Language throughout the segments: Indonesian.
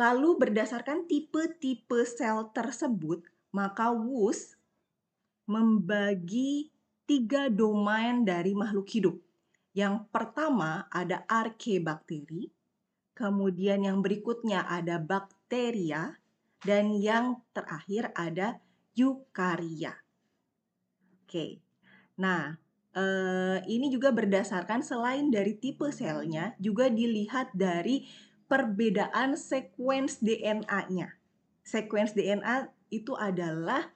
Lalu berdasarkan tipe-tipe sel tersebut, maka WUS membagi 3 domain dari makhluk hidup. Yang pertama ada arkebakteri, kemudian yang berikutnya ada bakteria, dan yang terakhir ada eukarya. Oke. Nah, ini juga berdasarkan selain dari tipe selnya, juga dilihat dari perbedaan sekuens DNA-nya. Sekuens DNA itu adalah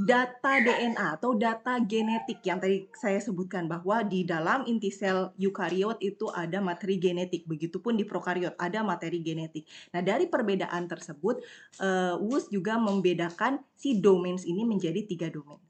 data DNA atau data genetik yang tadi saya sebutkan bahwa di dalam inti sel eukariot itu ada materi genetik, begitupun di prokariot ada materi genetik. Nah, dari perbedaan tersebut, WUS juga membedakan si domains ini menjadi 3 domain.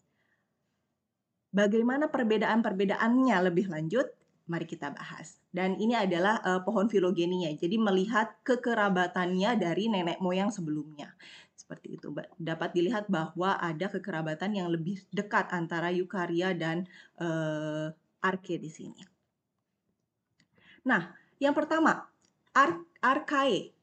Bagaimana perbedaan-perbedaannya lebih lanjut? Mari kita bahas. Dan ini adalah pohon filogeninya. Jadi melihat kekerabatannya dari nenek moyang sebelumnya. Seperti itu. Dapat dilihat bahwa ada kekerabatan yang lebih dekat antara eukarya dan arke di sini. Nah, yang pertama, archae.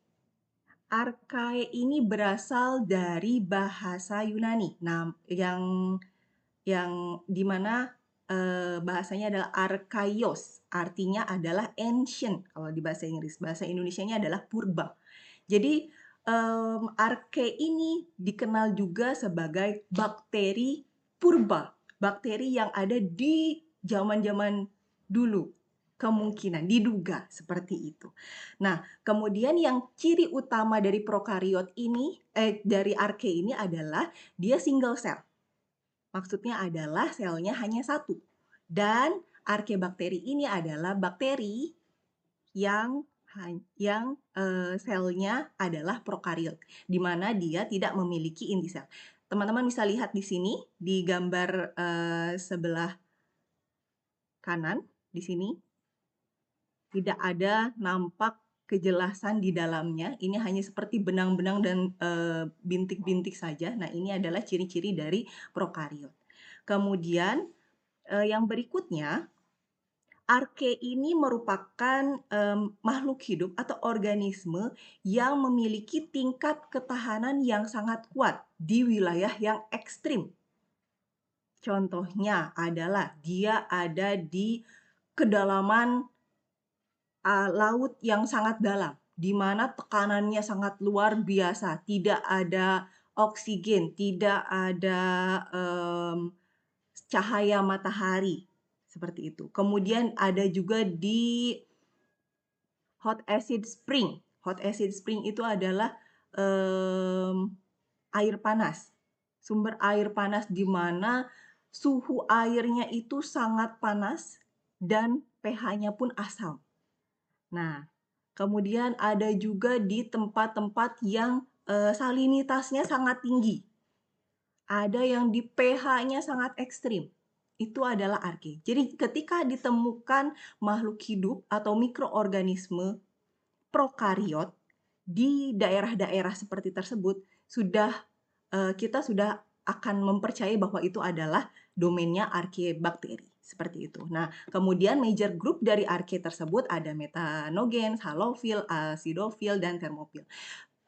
Archae ini berasal dari bahasa Yunani. Nah, yang dimana bahasanya adalah arkaios, artinya adalah ancient kalau di bahasa Inggris. Bahasa Indonesianya adalah purba. Jadi arke ini dikenal juga sebagai bakteri purba, bakteri yang ada di zaman-zaman dulu. Kemungkinan diduga seperti itu. Nah, kemudian yang ciri utama dari prokariot ini dari arke ini adalah dia single cell. Maksudnya adalah selnya hanya satu. Dan arkebakteri ini adalah bakteri yang selnya adalah prokariot, di mana dia tidak memiliki inti sel. Teman-teman bisa lihat di sini di gambar sebelah kanan di sini tidak ada nampak kejelasan di dalamnya. Ini hanya seperti benang-benang dan bintik-bintik saja. Nah, ini adalah ciri-ciri dari prokariot. Kemudian yang berikutnya, arke ini merupakan makhluk hidup atau organisme yang memiliki tingkat ketahanan yang sangat kuat di wilayah yang ekstrim. Contohnya adalah dia ada di kedalaman laut yang sangat dalam, di mana tekanannya sangat luar biasa, tidak ada oksigen, tidak ada cahaya matahari, seperti itu. Kemudian ada juga di hot acid spring. Hot acid spring itu adalah air panas, sumber air panas di mana suhu airnya itu sangat panas dan pH-nya pun asam. Nah, kemudian ada juga di tempat-tempat yang salinitasnya sangat tinggi. Ada yang di pH-nya sangat ekstrim. Itu adalah arke. Jadi ketika ditemukan makhluk hidup atau mikroorganisme prokariot di daerah-daerah seperti tersebut, kita sudah akan mempercayai bahwa itu adalah domainnya arkebakteri. Seperti itu. Nah, kemudian major group dari arke tersebut ada metanogens, halofil, acidofil, dan termofil.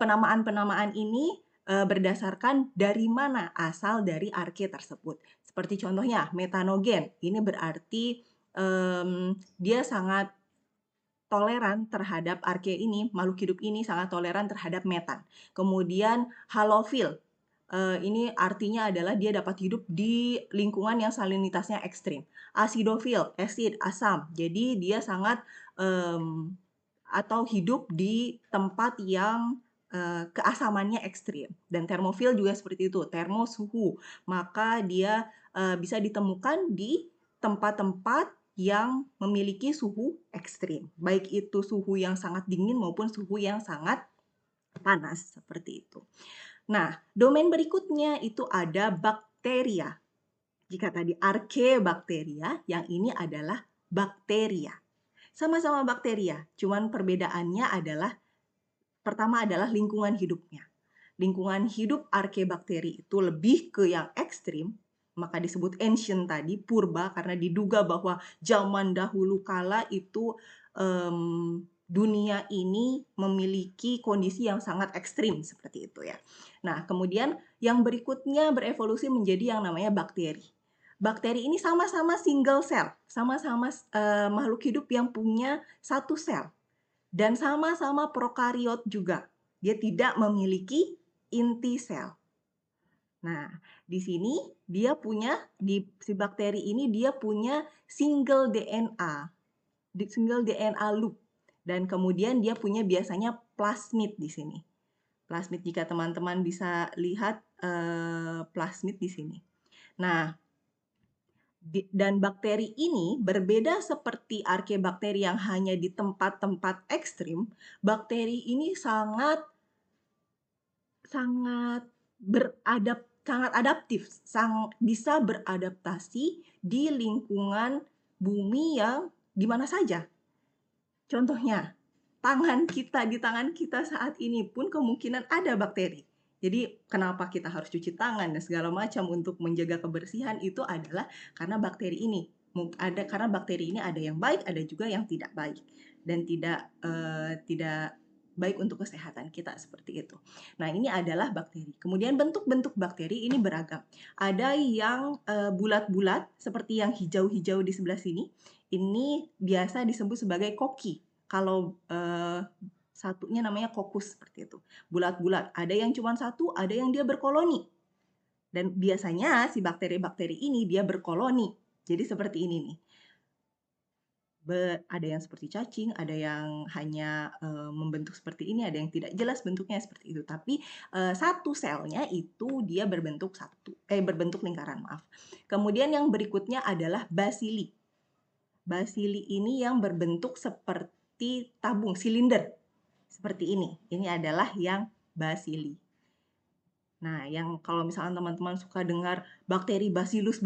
Penamaan-penamaan ini berdasarkan dari mana asal dari arke tersebut. Seperti contohnya metanogen, ini berarti dia sangat toleran terhadap arke ini, makhluk hidup ini sangat toleran terhadap metan. Kemudian halofil, ini artinya adalah dia dapat hidup di lingkungan yang salinitasnya ekstrim. Acidofil, asid, asam, jadi dia sangat atau hidup di tempat yang keasamannya ekstrim. Dan termofil juga seperti itu, termo suhu, maka dia bisa ditemukan di tempat-tempat yang memiliki suhu ekstrim, baik itu suhu yang sangat dingin maupun suhu yang sangat panas, seperti itu. Nah, domain berikutnya itu ada bakteria. Jika tadi arkeobakteria, yang ini adalah bakteria. Sama-sama bakteria, cuman perbedaannya adalah pertama adalah lingkungan hidupnya. Lingkungan hidup arkebakteri itu lebih ke yang ekstrim, maka disebut ancient tadi, purba, karena diduga bahwa zaman dahulu kala itu dunia ini memiliki kondisi yang sangat ekstrim seperti itu ya. Nah, kemudian yang berikutnya berevolusi menjadi yang namanya bakteri. Bakteri ini sama-sama single cell, sama-sama makhluk hidup yang punya satu sel dan sama-sama prokariot juga. Dia tidak memiliki inti sel. Nah, di sini dia punya si bakteri ini dia punya single DNA, single DNA loop. Dan kemudian dia punya biasanya plasmid di sini. Plasmid jika teman-teman bisa lihat plasmid di sini. Nah, dan bakteri ini berbeda seperti arkebakteri yang hanya di tempat-tempat ekstrim. Bakteri ini sangat adaptif, bisa beradaptasi di lingkungan bumi yang di mana saja. Contohnya, di tangan kita saat ini pun kemungkinan ada bakteri. Jadi kenapa kita harus cuci tangan dan segala macam untuk menjaga kebersihan itu adalah karena bakteri ini. Karena bakteri ini ada yang baik, ada juga yang tidak baik dan tidak baik untuk kesehatan kita seperti itu. Nah, ini adalah bakteri. Kemudian bentuk-bentuk bakteri ini beragam. Ada yang bulat-bulat seperti yang hijau-hijau di sebelah sini. Ini biasa disebut sebagai koki. Kalau satunya namanya kokus seperti itu. Bulat-bulat. Ada yang cuma satu, ada yang dia berkoloni. Dan biasanya si bakteri-bakteri ini dia berkoloni. Jadi seperti ini nih. Ada yang seperti cacing, ada yang hanya membentuk seperti ini, ada yang tidak jelas bentuknya seperti itu. Tapi satu selnya itu dia berbentuk lingkaran, maaf. Kemudian yang berikutnya adalah basili. Basili ini yang berbentuk seperti tabung silinder. Seperti ini. Ini adalah yang basili. Nah, yang kalau misalkan teman-teman suka dengar bakteri bacillus,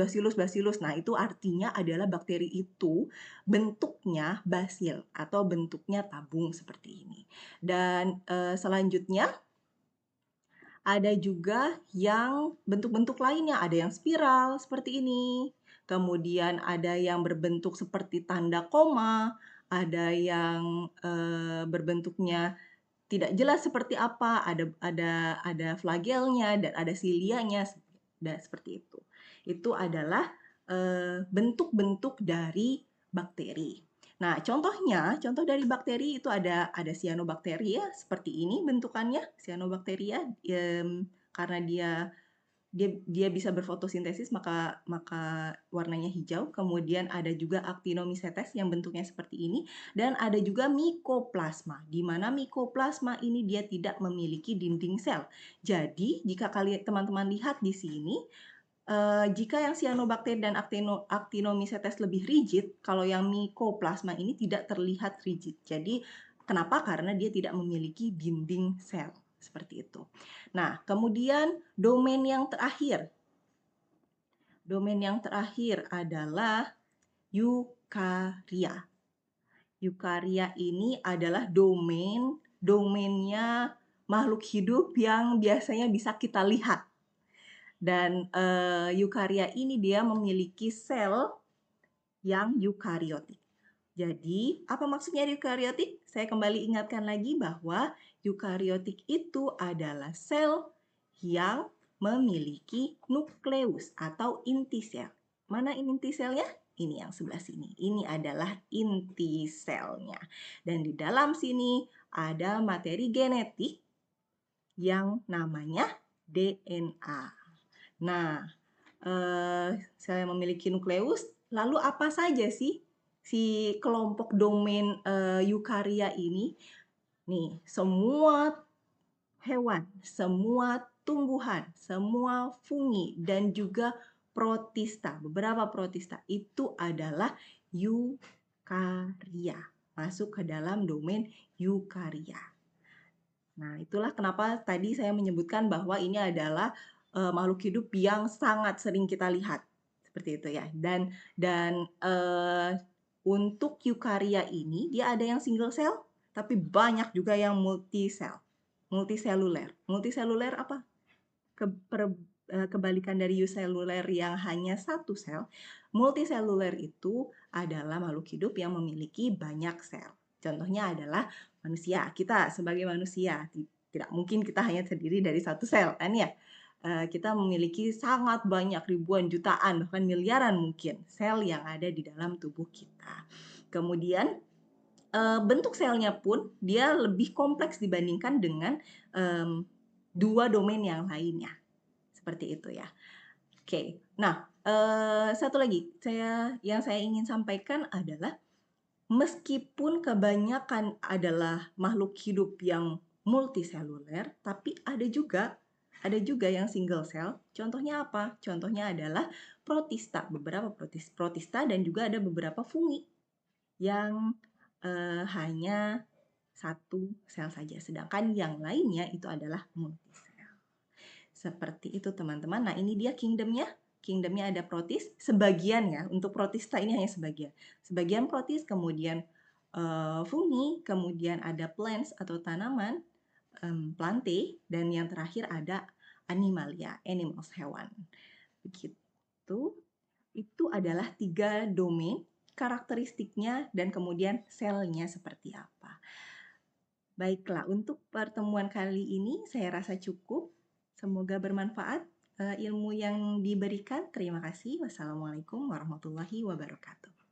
nah itu artinya adalah bakteri itu bentuknya basil atau bentuknya tabung seperti ini. Dan selanjutnya ada juga yang bentuk-bentuk lainnya, ada yang spiral seperti ini. Kemudian ada yang berbentuk seperti tanda koma, ada yang berbentuknya tidak jelas seperti apa, ada flagelnya dan ada silianya dan seperti itu. Itu adalah bentuk-bentuk dari bakteri. Nah, contoh dari bakteri itu ada cyanobacteria seperti ini bentukannya, cyanobacteria karena dia bisa berfotosintesis maka warnanya hijau. Kemudian ada juga Actinomycetes yang bentuknya seperti ini dan ada juga Mycoplasma di mana Mycoplasma ini dia tidak memiliki dinding sel. Jadi jika teman-teman lihat di sini jika yang cyanobacter dan Actinomycetes lebih rigid, kalau yang Mycoplasma ini tidak terlihat rigid. Jadi kenapa? Karena dia tidak memiliki dinding sel. Seperti itu. Nah, kemudian domain yang terakhir. Domain yang terakhir adalah eukarya. Eukarya ini adalah domainnya makhluk hidup yang biasanya bisa kita lihat. Dan eukarya ini dia memiliki sel yang eukariotik. Jadi, apa maksudnya eukariotik? Saya kembali ingatkan lagi bahwa eukariotik itu adalah sel yang memiliki nukleus atau inti sel. Mana inti selnya? Ini yang sebelah sini. Ini adalah inti selnya. Dan di dalam sini ada materi genetik yang namanya DNA. Nah, sel yang memiliki nukleus, lalu apa saja sih si kelompok domain eukarya ini? Nih, semua hewan, semua tumbuhan, semua fungi, dan juga protista, beberapa protista itu adalah eukarya, masuk ke dalam domain eukarya. Nah, itulah kenapa tadi saya menyebutkan bahwa ini adalah makhluk hidup yang sangat sering kita lihat. Seperti itu ya. Dan untuk eukarya ini dia ada yang single cell, tapi banyak juga yang multiseluler. Multiseluler apa? Kebalikan dari euseluler yang hanya satu sel. Multiseluler itu adalah makhluk hidup yang memiliki banyak sel. Contohnya adalah manusia, kita sebagai manusia, tidak mungkin kita hanya terdiri dari satu sel kan ya. Kita memiliki sangat banyak ribuan, jutaan, bahkan miliaran mungkin sel yang ada di dalam tubuh kita. Kemudian, bentuk selnya pun dia lebih kompleks dibandingkan dengan, mmm, 2 domain yang lainnya, seperti itu ya. Oke. Nah, satu lagi yang saya ingin sampaikan adalah meskipun kebanyakan adalah makhluk hidup yang multiseluler, tapi ada juga yang single cell. Contohnya apa? Contohnya adalah protista, beberapa protista dan juga ada beberapa fungi yang hanya satu sel saja, sedangkan yang lainnya itu adalah multisel. Seperti itu teman-teman. Nah ini dia kingdomnya. Kingdomnya ada protis, sebagian ya, untuk protista ini hanya sebagian. Sebagian protis, kemudian fungi, kemudian ada plants atau tanaman, plante, dan yang terakhir ada animalia, animals, hewan. Begitu. Itu adalah 3 domain, karakteristiknya, dan kemudian selnya seperti apa. Baiklah, untuk pertemuan kali ini saya rasa cukup. Semoga bermanfaat ilmu yang diberikan. Terima kasih. Wassalamualaikum warahmatullahi wabarakatuh.